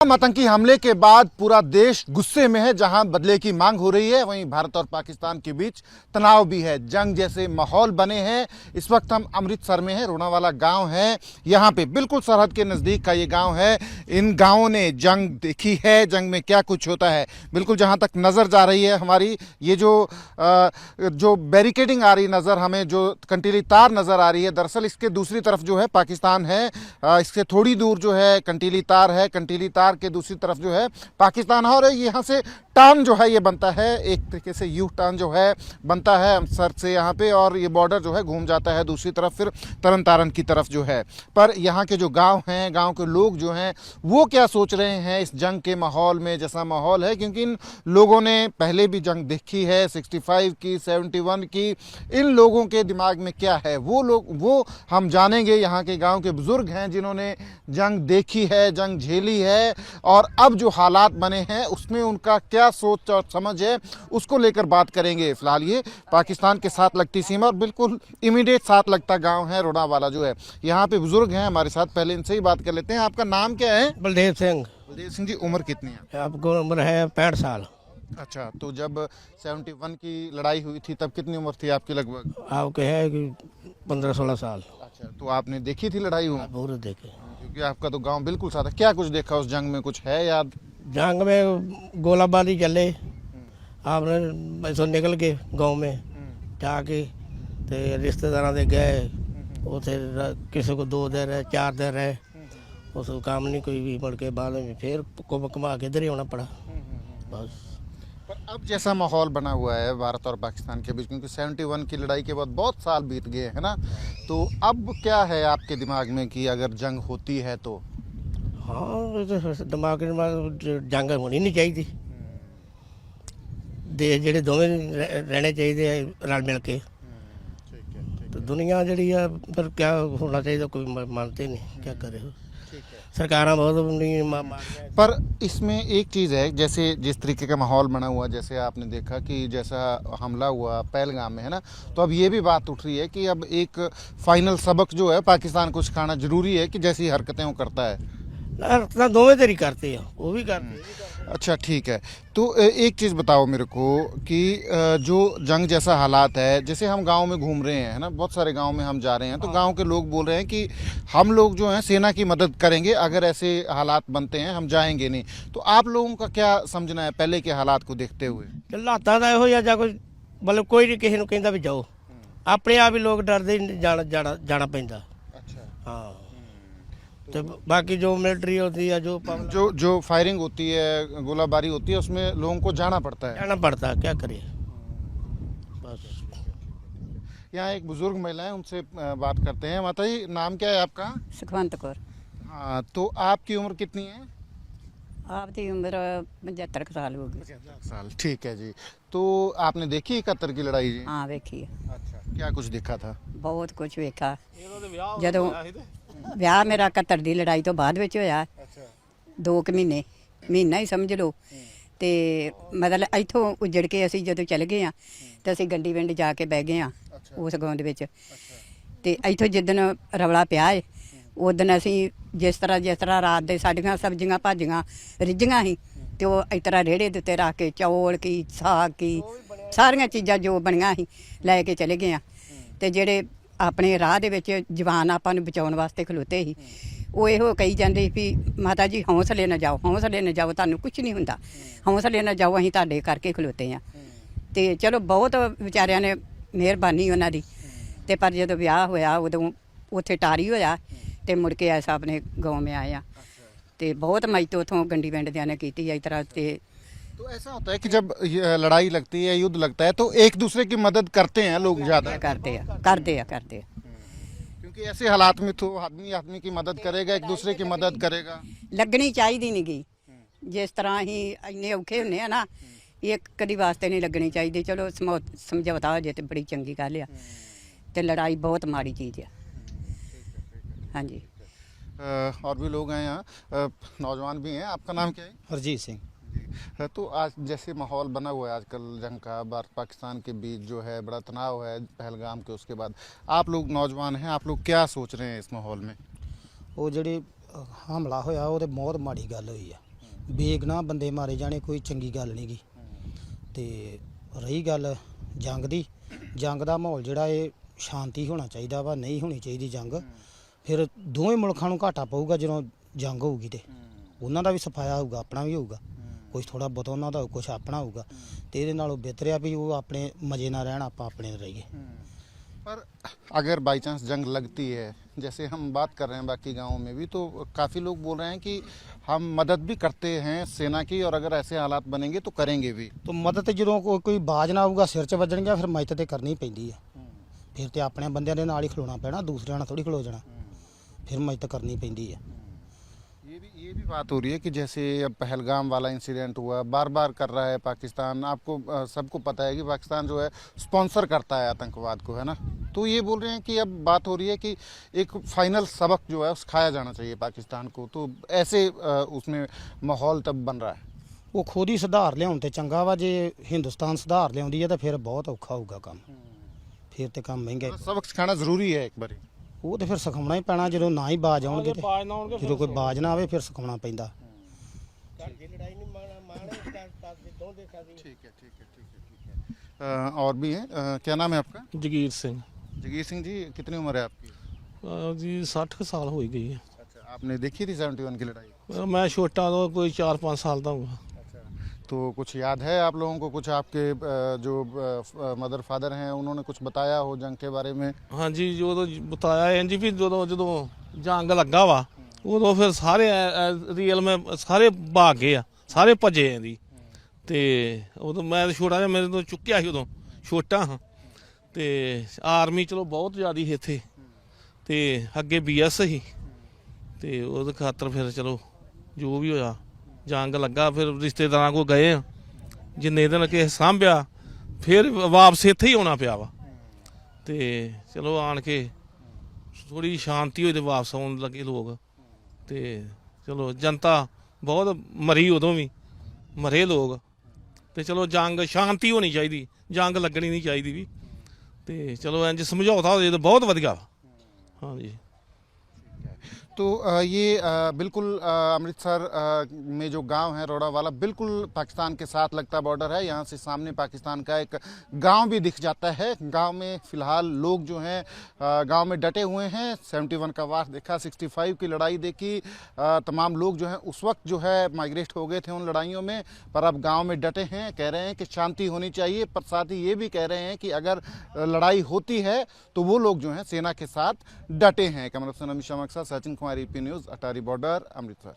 आतंकी हमले के बाद पूरा देश गुस्से में है। जहां बदले की मांग हो रही है, वहीं भारत और पाकिस्तान के बीच तनाव भी है। जंग जैसे माहौल बने हैं। इस वक्त हम अमृतसर में हैं। रोनावाला गांव है, यहां पे बिल्कुल सरहद के नज़दीक का ये गांव है। इन गांवों ने जंग देखी है। जंग में क्या कुछ होता है, बिल्कुल जहां तक नज़र जा रही है हमारी, ये जो बैरिकेडिंग आ रही नज़र, हमें जो कंटीली तार नज़र आ रही है, दरअसल इसके दूसरी तरफ जो है पाकिस्तान है। इससे थोड़ी दूर जो है कंटीली तार है। कंटीली तार के दूसरी तरफ जो है पाकिस्तान है। और यहाँ से टर्न जो है ये बनता है, एक तरीके से यू टर्न जो है बनता है अमृतसर से यहाँ पे, और ये बॉर्डर जो है घूम जाता है दूसरी तरफ, फिर तरन तारन की तरफ जो है। पर यहाँ के जो गांव हैं, गांव के लोग जो हैं, वो क्या सोच रहे हैं इस जंग के माहौल में, जैसा माहौल है, क्योंकि इन लोगों ने पहले भी जंग देखी है, 65 की, 71 की। इन लोगों के दिमाग में क्या है, वो हम जानेंगे। यहाँ के गाँव के बुजुर्ग हैं जिन्होंने जंग देखी है, जंग झेली है, और अब जो हालात बने हैं उसमें उनका क्या सोच और समझ है, उसको लेकर बात करेंगे। फिलहाल ये पाकिस्तान के साथ लगती सीमा और बिल्कुल इमीडिएट साथ लगता गांव है रोनावाला जो है। यहाँ पे बुजुर्ग हैं हमारे साथ, पहले इनसे ही बात कर लेते हैं। आपका नाम क्या है? बलदेव सिंह। बलदेव सिंह जी, उम्र कितनी है आपको? उम्र है 65 साल। अच्छा, तो जब 71 की लड़ाई हुई थी तब कितनी उम्र थी आपकी लगभग? आपके है कि 15-16 साल। अच्छा, तो आपने देखी थी लड़ाई हुई? पूरे देखे, क्योंकि आपका तो गांव बिल्कुल साथ है। क्या कुछ देखा उस जंग में, कुछ है याद? जंग में गोलाबारी चले, आपने ऐसा निकल के गांव में जाके ते रिश्तेदारों दे गए, उसे किसी को 2 दिन रहे, 4 दिन रहे, उसको काम नहीं कोई भी। मुड़ के बाद में फिर घुमा के इधर ही होना पड़ा बस। पर अब जैसा माहौल बना हुआ है भारत और पाकिस्तान के बीच, क्योंकि 71 की लड़ाई के बाद बहुत साल बीत गए हैं ना, तो अब क्या है आपके दिमाग में कि अगर जंग होती है तो? हाँ, दिमाग जंग होनी नहीं चाहिए। देश ਜਿਹੜੇ ਦੋਵੇਂ रहने चाहिए रल मिल के। तो दुनिया जी फिर क्या होना चाहिए, कोई मानते नहीं, क्या करे सरकार बहुत नहीं। पर इसमें एक चीज़ है, जैसे जिस तरीके का माहौल बना हुआ, जैसे आपने देखा कि जैसा हमला हुआ पहलगाम में, है ना, तो अब ये भी बात उठ रही है कि अब एक फाइनल सबक जो है पाकिस्तान को सिखाना जरूरी है कि जैसी हरकतें वो करता है ना दोवें तेरी करते हैं, वो भी करते हैं। अच्छा, ठीक है। तो एक चीज़ बताओ मेरे को कि जो जंग जैसा हालात है, जैसे हम गांव में घूम रहे हैं, है ना, बहुत सारे गांव में हम जा रहे हैं, तो गांव के लोग बोल रहे हैं कि हम लोग जो हैं सेना की मदद करेंगे, अगर ऐसे हालात बनते हैं हम जाएंगे नहीं। तो आप लोगों का क्या समझना है पहले के हालात को देखते हुए? हालात का ਇਹੋ ਜਿਹਾ ਜਾਂ ਕੋਈ मतलब कोई नहीं किसी ਨੂੰ ਕਹਿੰਦਾ भी जाओ, अपने आप ही लोग डरते जाना पैंदा। अच्छा, हाँ, तो बाकी जो मिलिट्री होती है, जो फायरिंग होती है, गोलाबारी होती है, उसमें लोगों को जाना पड़ता है। जाना पड़ता है, क्या करिए बस। यहाँ एक बुजुर्ग महिला है, उनसे बात करते हैं। माता जी, नाम क्या है आपका? सुखवंत कौर। हाँ, तो आपकी उम्र कितनी है? आपकी उम्र 75 साल हो गई। 50 साल, ठीक है जी। तो आपने देखी 71 की लड़ाई जी? हाँ, वेखी है। अच्छा, क्या कुछ देखा था? बहुत कुछ वेखा। ਜਦੋਂ ਵਿਆਹ ਮੇਰਾ 71 ਦੀ ਲੜਾਈ ਤੋਂ ਬਾਅਦ ਵਿੱਚ ਹੋਇਆ। 2 ਮਹੀਨਾ ਹੀ ਸਮਝ ਲਓ। ਤੇ ਮਤਲਬ ਇੱਥੋਂ ਉੱਜੜ ਕੇ ਅਸੀਂ ਜਦੋਂ ਚਲੇ ਗਏ ਆ ਤੇ ਅਸੀਂ ਗੰਡੀ ਪਿੰਡ ਜਾ ਕੇ ਬਹਿ ਗਏ ਆ ਉਸ ਗਾਉਂ ਦੇ ਵਿੱਚ। ਤੇ ਇੱਥੋਂ ਜਿੱਦਣ ਰੌਲਾ ਪਿਆ ਏ, ਉਦਣ ਅਸੀਂ ਜਿਸ ਤਰ੍ਹਾਂ ਰਾਤ ਦੇ ਸਾਡੀਆਂ ਸਬਜ਼ੀਆਂ ਭਾਜੀਆਂ ਰਿੱਝੀਆਂ ਸੀ, ਤੇ ਉਹ ਇਸ ਤਰ੍ਹਾਂ ਰੇੜੇ ਦੇ ਉੱਤੇ ਰੱਖ ਕੇ ਚੌਲ ਕੀ, ਸਾਗ ਕੀ, ਸਾਰੀਆਂ ਚੀਜ਼ਾਂ ਜੋ ਬਣੀਆਂ ਸੀ ਲੈ ਕੇ ਚਲੇ ਗਏ ਆ। ਤੇ ਜਿਹੜੇ ਆਪਣੇ ਰਾਹ ਦੇ ਵਿੱਚ ਜਵਾਨ ਆਪਾਂ ਨੂੰ ਬਚਾਉਣ ਵਾਸਤੇ ਖਲੋਤੇ ਸੀ, ਉਹ ਇਹੋ ਕਹੀ ਜਾਂਦੇ ਵੀ ਮਾਤਾ ਜੀ ਹੌਸਲੇ ਨਾਲ ਜਾਓ, ਹੌਸਲੇ ਨਾਲ ਜਾਓ, ਤੁਹਾਨੂੰ ਕੁਝ ਨਹੀਂ ਹੁੰਦਾ, ਹੌਸਲੇ ਨਾਲ ਜਾਓ, ਅਸੀਂ ਤੁਹਾਡੇ ਕਰਕੇ ਖਲੋਤੇ ਆ। ਤੇ ਚਲੋ ਬਹੁਤ ਵਿਚਾਰਿਆਂ ਨੇ ਮਿਹਰਬਾਨੀ ਉਹਨਾਂ ਦੀ। ਤੇ ਪਰ ਜਦੋਂ ਵਿਆਹ ਹੋਇਆ ਉਦੋਂ ਉੱਥੇ ਟਾਰੀ ਹੋਇਆ ਤੇ ਮੁੜ ਕੇ ਐਸਾ ਆਪਣੇ ਗਾਉਂ में ਆਏ ਆ। ਤੇ ਬਹੁਤ ਮਦਦ ਉੱਥੋਂ ਗੰਡੀ ਪਿੰਡ ਦਿਆਂ ਨੇ ਕੀਤੀ ਇਸ ਤਰ੍ਹਾਂ। ਤੇ तो ऐसा होता है कि जब ये लड़ाई लगती है, युद्ध लगता है, तो एक दूसरे की मदद करते हैं लोग ज़्यादा। करते आ। क्योंकि ऐसे हालात में तो आदमी की मदद करेगा, एक दूसरे की मदद करेगा। ਲੱਗਣੀ ਚਾਹੀਦੀ ਨਹੀਂ ਗੀ। ਜਿਸ ਤਰ੍ਹਾਂ ਅਸੀਂ ਇੰਨੇ ਔਖੇ ਹੁੰਦੇ ਆ ਨਾ, ਇਹ ਕਦੀ ਵਾਸਤੇ ਨਹੀਂ ਲੱਗਣੀ ਚਾਹੀਦੀ। ਚਲੋ ਸਮਝੌਤਾ ਹੋ ਜੇ ਤੇ ਬੜੀ ਚੰਗੀ ਗੱਲ ਆ। ਤੇ ਲੜਾਈ ਬਹੁਤ ਮਾੜੀ ਚੀਜ਼ ਆ। ਹਾਂਜੀ। और भी लोग हैं यहाँ, नौजवान भी हैं। आपका नाम क्या है? हरजीत सिंह। तो आज जैसे माहौल बना हुआ है आजकल जंग का, भारत पाकिस्तान के बीच जो है बड़ा तनाव है पहलगाम के, उसके बाद आप लोग नौजवान हैं, आप लोग क्या सोच रहे हैं इस माहौल में? वो जी हमला होया वो बहुत माड़ी गल हुई है। ਬੇਗੁਨਾਹ ਬੰਦੇ ਮਾਰੇ ਜਾਣੇ ਕੋਈ ਚੰਗੀ ਗੱਲ ਨਹੀਂ ਗੀ। ਤੇ ਰਹੀ ਗੱਲ ਜੰਗ ਦੀ, ਜੰਗ ਦਾ ਮਾਹੌਲ ਜਿਹੜਾ ਇਹ ਸ਼ਾਂਤੀ ਹੋਣਾ ਚਾਹੀਦਾ ਵਾ, ਨਹੀਂ ਹੋਣੀ ਚਾਹੀਦੀ ਜੰਗ। ਫਿਰ ਦੋਵੇਂ ਮੁਲਕਾਂ ਨੂੰ ਘਾਟਾ ਪਊਗਾ ਜਦੋਂ ਜੰਗ ਹੋਊਗੀ ਤੇ ਉਹਨਾਂ ਦਾ ਵੀ ਸਫਾਇਆ ਹੋਊਗਾ, ਆਪਣਾ ਵੀ ਹੋਊਗਾ, ਕੁਝ ਥੋੜਾ ਬਹੁਤ ਉਹਨਾਂ ਦਾ ਕੁਝ ਆਪਣਾ ਹੋਊਗਾ। ਤੇ ਇਹਦੇ ਨਾਲੋਂ ਬਿਹਤਰ ਆ ਵੀ ਉਹ ਆਪਣੇ ਮਜ਼ੇ ਨਾਲ ਰਹਿਣ, ਆਪਾਂ ਆਪਣੇ ਨਾਲ ਰਹੀਏ। पर अगर बाई चांस जंग लगती है, जैसे हम बात कर रहे हैं बाकी गांवों में भी, तो काफ़ी लोग बोल रहे हैं कि हम मदद भी करते हैं सेना की, और अगर ऐसे हालात बनेंगे तो करेंगे भी। तो मदद ਜਦੋਂ ਕੋਈ ਬਾਜ ਨਾ ਆਊਗਾ ਸਿਰ 'ਚ ਵੱਜਣਗੇ, ਫਿਰ ਮਦਦ ਤੇ ਕਰਨੀ ਪੈਂਦੀ ਹੈ। ਫਿਰ ਤੇ ਆਪਣੇ ਬੰਦਿਆਂ ਦੇ ਨਾਲ ਹੀ ਖਲੋਣਾ ਪੈਣਾ, ਦੂਸਰਿਆਂ ਨਾਲ ਥੋੜੀ ਖਲੋ ਜਾਣਾ, ਫਿਰ ਮਦਦ ਕਰਨੀ ਪੈਂਦੀ ਹੈ। ये भी बात हो रही है कि जैसे अब पहलगाम वाला इंसिडेंट हुआ, बार बार कर रहा है पाकिस्तान। आपको सबको पता है कि पाकिस्तान जो है स्पॉन्सर करता है आतंकवाद को, है ना। तो ये बोल रहे हैं कि अब बात हो रही है कि एक फाइनल सबक जो है सिखाया जाना चाहिए पाकिस्तान को। तो ऐसे उसमें माहौल तब बन रहा है। ਉਹ ਖੁਦ ਹੀ ਸੁਧਾਰ ਲਿਆਉਣ ਤੇ ਚੰਗਾ ਵਾ, ਜੇ ਹਿੰਦੁਸਤਾਨ ਸੁਧਾਰ ਲਿਆਉਂਦੀ ਹੈ ਤਾਂ ਫਿਰ ਬਹੁਤ ਔਖਾ ਹੋਊਗਾ ਕੰਮ, ਫਿਰ ਤੇ ਕੰਮ ਮਹਿੰਗਾ। सबक सिखाना ज़रूरी है एक बार। ਉਹ ਤੇ ਫਿਰ ਸਿਖਾਉਣਾ ਹੀ ਪੈਣਾ, ਜਦੋਂ ਨਾ ਹੀ ਬਾਜ ਆਉਣਗੇ ਤੇ ਜਦੋਂ ਕੋਈ ਬਾਜ ਨਾ ਆਵੇ ਫਿਰ ਸਿਖਾਉਣਾ ਪੈਂਦਾ। ठीक है, ठीक है, ठीक है, ठीक है। और भी हैं, क्या नाम है आपका? ਜਗੀਰ ਸਿੰਘ जगीर सिंह जी, कितनी उम्र है आपकी? ਜੀ 60 ਕੁ ਸਾਲ ਹੋਈ गई है। अच्छा, आपने देखी थी 71 की लड़ाई? मैं छोटा तो कोई 4-5 साल का होगा। अच्छा, तो कुछ याद है आप लोगों को? कुछ आपके जो मदर फादर हैं उन्होंने कुछ बताया हो जंग के बारे में? हाँ जी, जो तो बताया है जी भी जो जंग लगा वा उदों फिर सारे रियल में सारे भाग गए आ, सारे भजे हैं जी। ते उदों मैं छोटा जिहा, मेरे तो चुक्किया ही उदों छोटा हाँ। ते आर्मी चलो बहुत ज़्यादा ही इत्थे, ते अगे BS ही, ते उहदे खातर फिर चलो जो भी होया जंग लगा, फिर रिश्तेदारां को गए जिन्ने दिन के सांभ्या, फिर वापस इत्थे ही आउणा पिया वा। ते चलो आण के थोड़ी शांति होई ते वापस आउण लगे लोग। ते चलो जनता बहुत मरी, उदों भी मरे लोग। ते चलो जंग शांति होनी चाहिए, जंग लगनी नहीं चाहिए भी। ते चलो इंज समझौता हो जाए तो बहुत वधिया। हाँ जी। तो ये बिल्कुल अमृतसर में जो गांव है रोड़ा वाला, बिल्कुल पाकिस्तान के साथ लगता बॉर्डर है। यहाँ से सामने पाकिस्तान का एक गांव भी दिख जाता है। गांव में फिलहाल लोग जो हैं गांव में डटे हुए हैं। 71 का वार देखा, 65 की लड़ाई देखी। तमाम लोग जो हैं उस वक्त जो है माइग्रेट हो गए थे उन लड़ाइयों में, पर अब गाँव में डटे हैं। कह रहे हैं कि शांति होनी चाहिए, पर साथ ही ये भी कह रहे हैं कि अगर लड़ाई होती है तो वो लोग जो हैं सेना के साथ डटे हैं। कैमरा पर्सन अमित शर्मा के साथ सचिन कुमार, EP न्यूज़, अटारी बॉर्डर, अमृतसर।